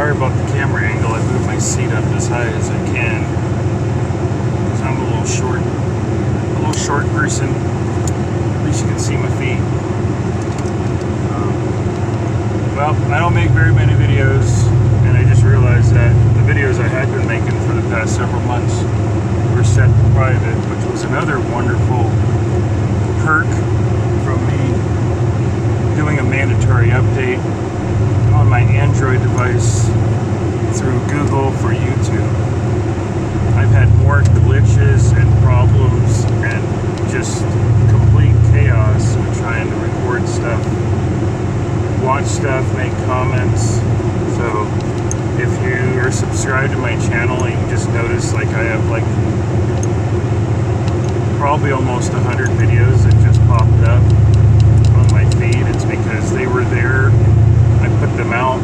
Sorry about the camera angle. I moved my seat up as high as I can because I'm a little short person. At least you can see my feet. Well, I don't make very many videos, and I just realized that the videos I had been making for the past several months were set to private, which was another wonderful perk from me doing a mandatory update on my Android device through Google for YouTube. I've had more glitches and problems and just complete chaos with trying to record stuff, watch stuff, make comments. So if you are subscribed to my channel, you can just notice like I have like probably almost 100 videos that just popped up on my feed. It's because they were there, I put them out,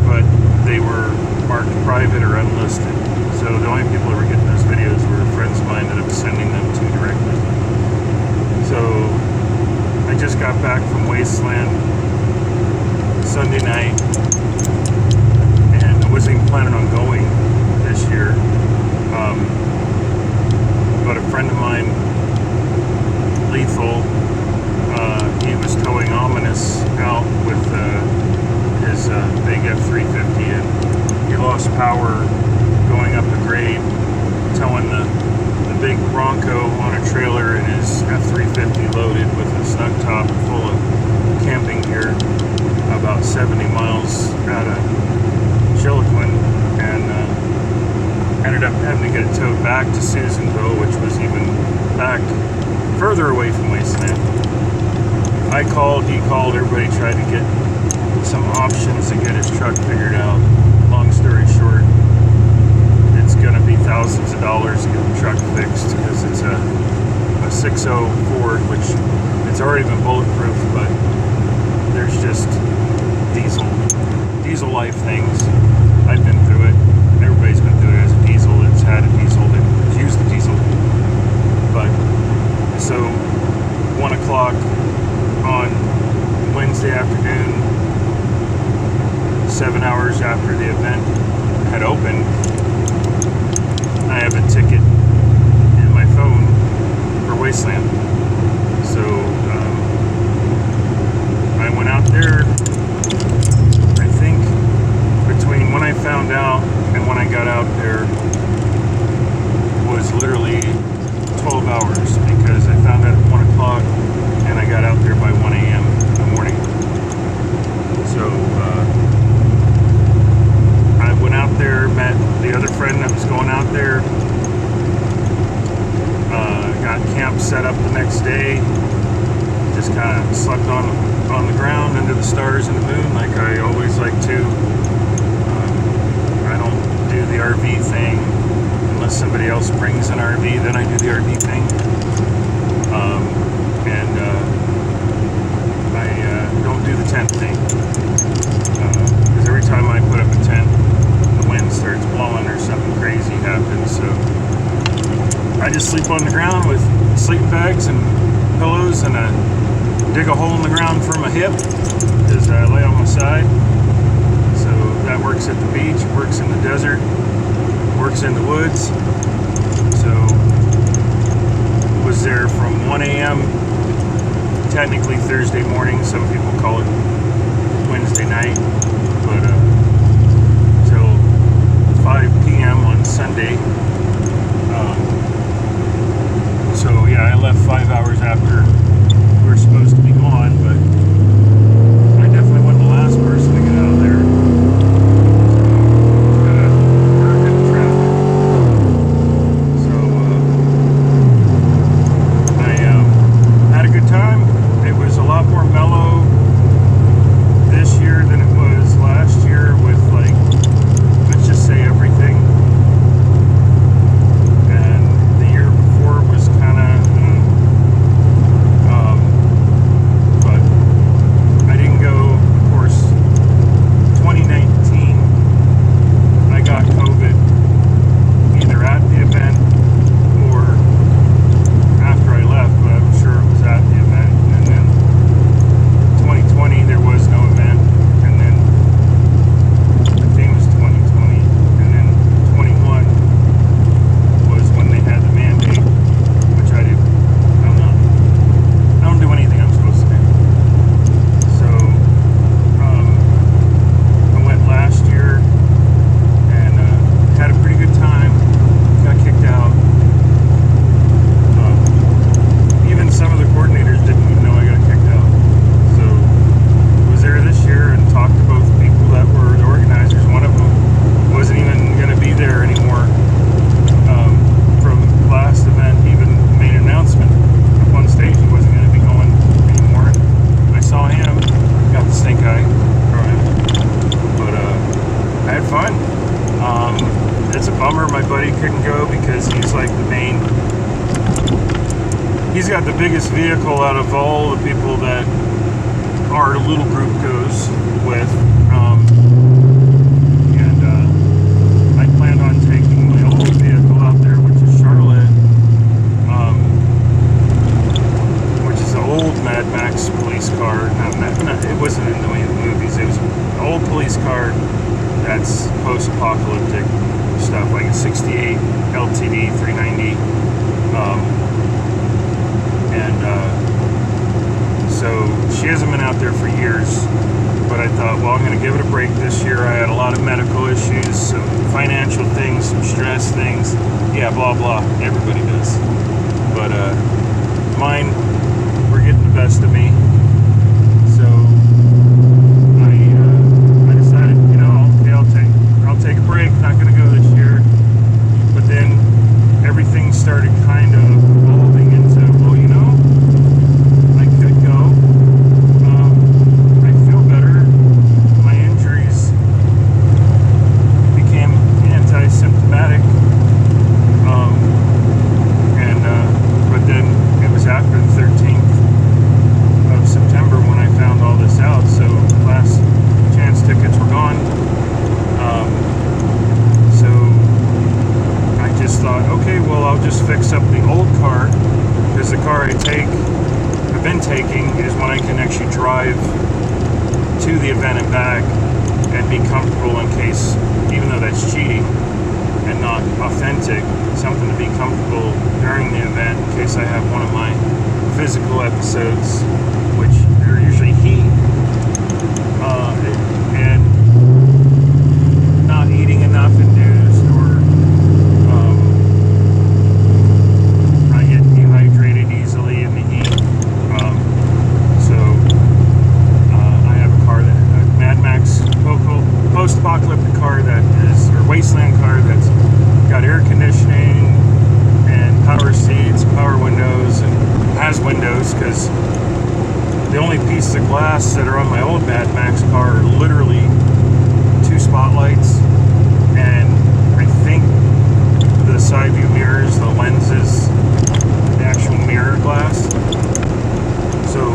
but they were marked private or unlisted. So the only people that were getting those videos were friends of mine that I'm sending them to directly. So I just got back from Wasteland Sunday night, and I wasn't even planning on going this year. But a friend of mine, Lethal, he was towing Ominous out with his big F-350, and he lost power going up a grade, towing the big Bronco on a trailer and his F-350 loaded with a snug top full of camping gear about 70 miles out of Chiloquin, and ended up having to get it towed back to Susanville, which was even back further away from Wasteland. I called, he called, everybody tried to get some options to get his truck figured out. Long story short, it's going to be thousands of dollars to get the truck fixed because it's a 6.0 Ford, which it's already been bulletproof, but there's just diesel life things. I've been through it. Everybody's been through it as a diesel. It's had a diesel. It's used a diesel. But so 1 o'clock on Wednesday afternoon, 7 hours after the event had opened, I have a ticket in my phone for Wasteland. So I went out there. I think between when I found out and when I got out there was literally 12 hours, because I found out at 1 o'clock and I got out there by 1 a.m. in the morning. So I went out there, met the other friend that was going out there, got camp set up the next day, just kind of slept on the ground under the stars and the moon like I always like to. I don't do the RV thing unless somebody else brings an RV, then I do the RV thing. I don't do the tent thing, because every time I put up a tent, the wind starts blowing or something crazy happens. So I just sleep on the ground with sleeping bags and pillows, and I dig a hole in the ground for my hip as I lay on my side. So that works at the beach, works in the desert, works in the woods. So was there from 1 a.m. technically Thursday morning, some people call it Wednesday night, but till 5 p.m. on Sunday. So yeah, I left 5 hours after we were supposed to be gone, but I definitely wasn't the last person to get out of there. he's got the biggest vehicle out of all the people that our little group goes with. I planned on taking my old vehicle out there, which is Charlotte, which is an old Mad Max police car. It wasn't in the movies. It was an old police car that's post-apocalyptic stuff, like a 68 LTD 390. So she hasn't been out there for years, but I thought, well, I'm going to give it a break this year. I had a lot of medical issues, some financial things, some stress things. Yeah, blah, blah. Everybody does. But mine were getting the best of me. So I decided, okay, I'll take a break. Not going to go this year. But then everything started kind of evolving into, well, I could go. I feel better. My injuries became anti-symptomatic. But then it was after the 13th of September when I found all this out. So last chance tickets were gone. So I just thought, okay, well, I'll just fix up the old car, because the car I've been taking is when I can actually drive to the event and back and be comfortable in case, even though that's cheating and not authentic, something to be comfortable during the event in case I have one of my physical episodes, which are usually heat and not eating enough induced, or I get dehydrated easily in the heat. So I have a car, a Mad Max post-apocalyptic car or wasteland car that's got air conditioning and power seats, power windows, and has windows, because the only pieces of glass that are on my old Mad Max car are literally 2 spotlights, and I think the side view mirrors, the lenses, the actual mirror glass. So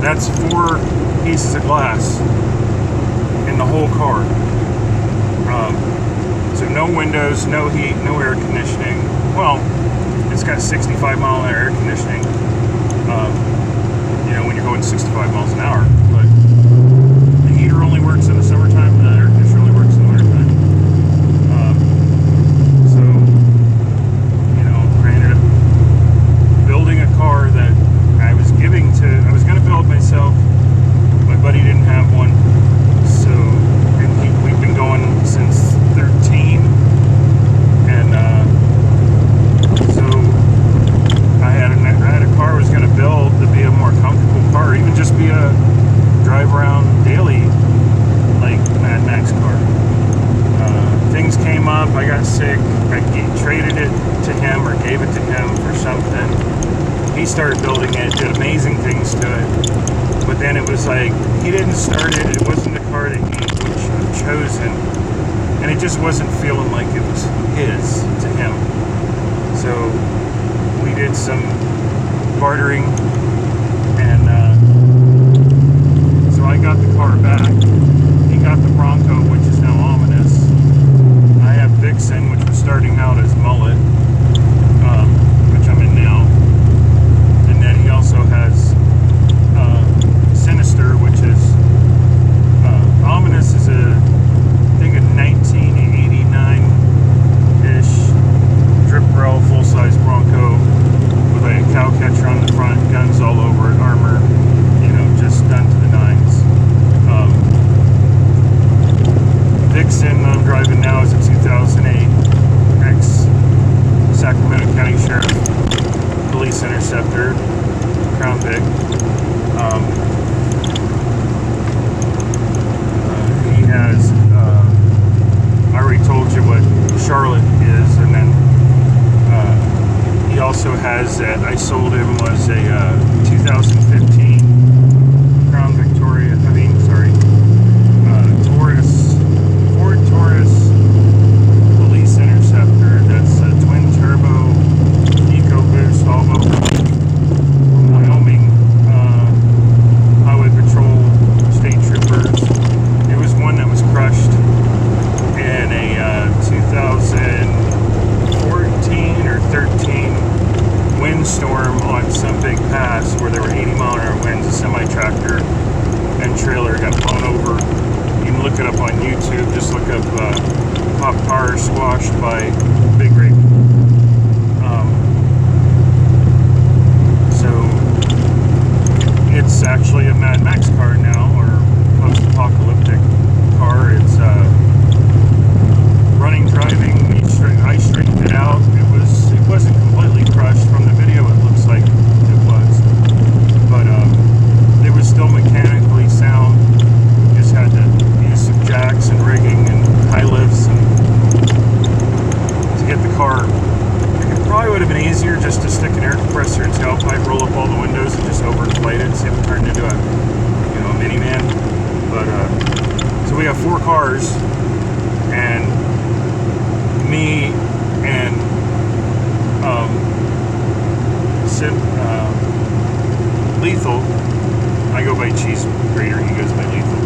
that's 4 pieces of glass in the whole car. So no windows, no heat, no air conditioning. Well, it's got 65 mile an hour air conditioning, when you're going 65 miles an hour. But the heater only works in the summertime, and the air conditioner only works in the wintertime. So, I ended up building a car that I was going to build myself. My buddy didn't have one. So, we've been going since 13. And so I had a car I was going to build to be a more comfortable car, even just be a drive around daily, like Mad Max car. Things came up, I got sick, I traded it to him or gave it to him for something. He started building it, did amazing things to it. But then it was like, he didn't start it, it wasn't the car that he would have chosen. And it just wasn't feeling like it was his to him. So we did some bartering, and so I got the car back. He got the Bronco, which is now Ominous. I have Vixen, which was starting out as Mullet, which I'm in now. And then he also has Sinister, which is Ominous is I think a 1989-ish drip rail full-size Bronco with a cow catcher on the front, guns all over it, armor, just done to the nines. Vixen I'm driving now is a 2008 ex-Sacramento County Sheriff Police Interceptor, Crown Vic. He has, I already told you what Charlotte is, and then he also has that I sold him was a 2015 Crown Victoria, Ford Taurus Police Interceptor. That's a twin turbo EcoBoost all-wheel 4 cars, and me and Lethal. I go by Cheese Grater, he goes by Lethal.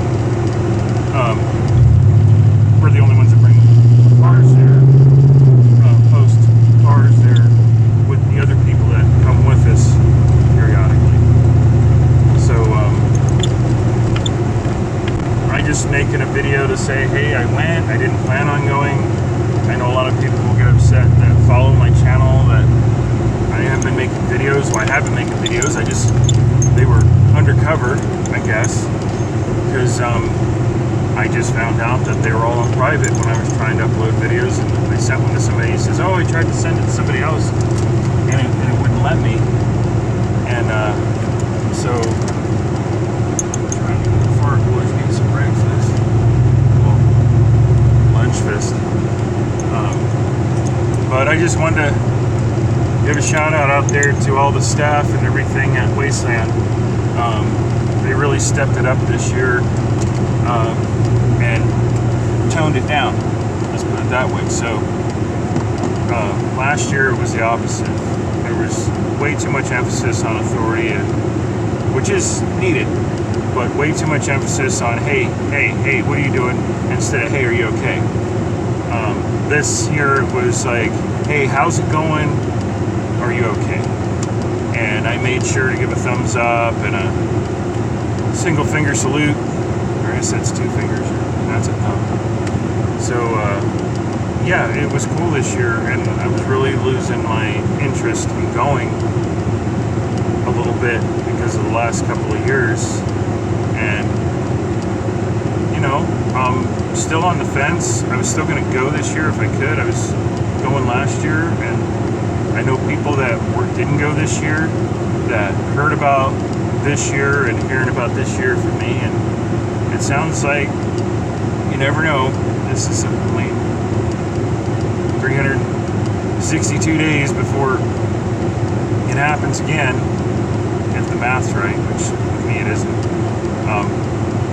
We're the only ones that bring cars there, post cars there with the other people that come with us periodically. So I just making a video to say, hey, I went, I didn't plan on going. I know a lot of people will get upset that follow my channel that I haven't been making videos. Well, I have been making videos, they were undercover, I guess, because I just found out that they were all on private when I was trying to upload videos, and I sent one to somebody. He says, oh, I tried to send it to somebody else, and it wouldn't let me. And so, trying to go far, boys, get some breakfast. Well, lunch fest. But I just wanted to give a shout out there to all the staff and everything at Wasteland. They really stepped it up this year. And toned it down, let's put it that way. So last year it was the opposite. There was way too much emphasis on authority, which is needed, but way too much emphasis on hey, what are you doing, instead of hey, are you okay? This year it was like, hey, how's it going, are you okay? And I made sure to give a thumbs up and a single finger salute. I guess that's 2 fingers. That's a thumb. So, yeah, it was cool this year, and I was really losing my interest in going a little bit because of the last couple of years. And, you know, I'm still on the fence. I was still going to go this year if I could. I was going last year, and I know people that didn't go this year that heard about this year and hearing about this year from me, and it sounds like, you never know, this is only 362 days before it happens again, if the math's right, which with me it isn't.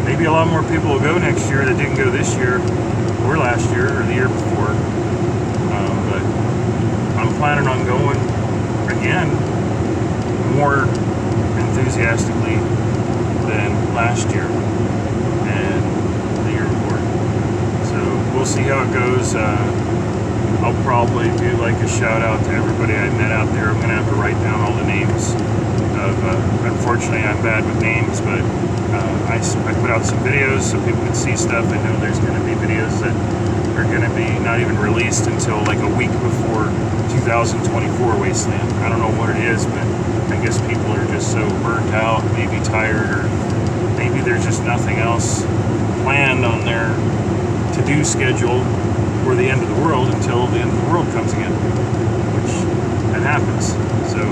Maybe a lot more people will go next year that didn't go this year, or last year, or the year before. But I'm planning on going again more enthusiastically than last year. We'll see how it goes. I'll probably do like a shout out to everybody I met out there. I'm gonna have to write down all the names of, unfortunately I'm bad with names, but I put out some videos so people can see stuff. I know there's gonna be videos that are gonna be not even released until like a week before 2024 Wasteland. I don't know what it is, but I guess people are just so burnt out, maybe tired, or maybe there's just nothing else planned on their to-do schedule for the end of the world until the end of the world comes again, which that happens. So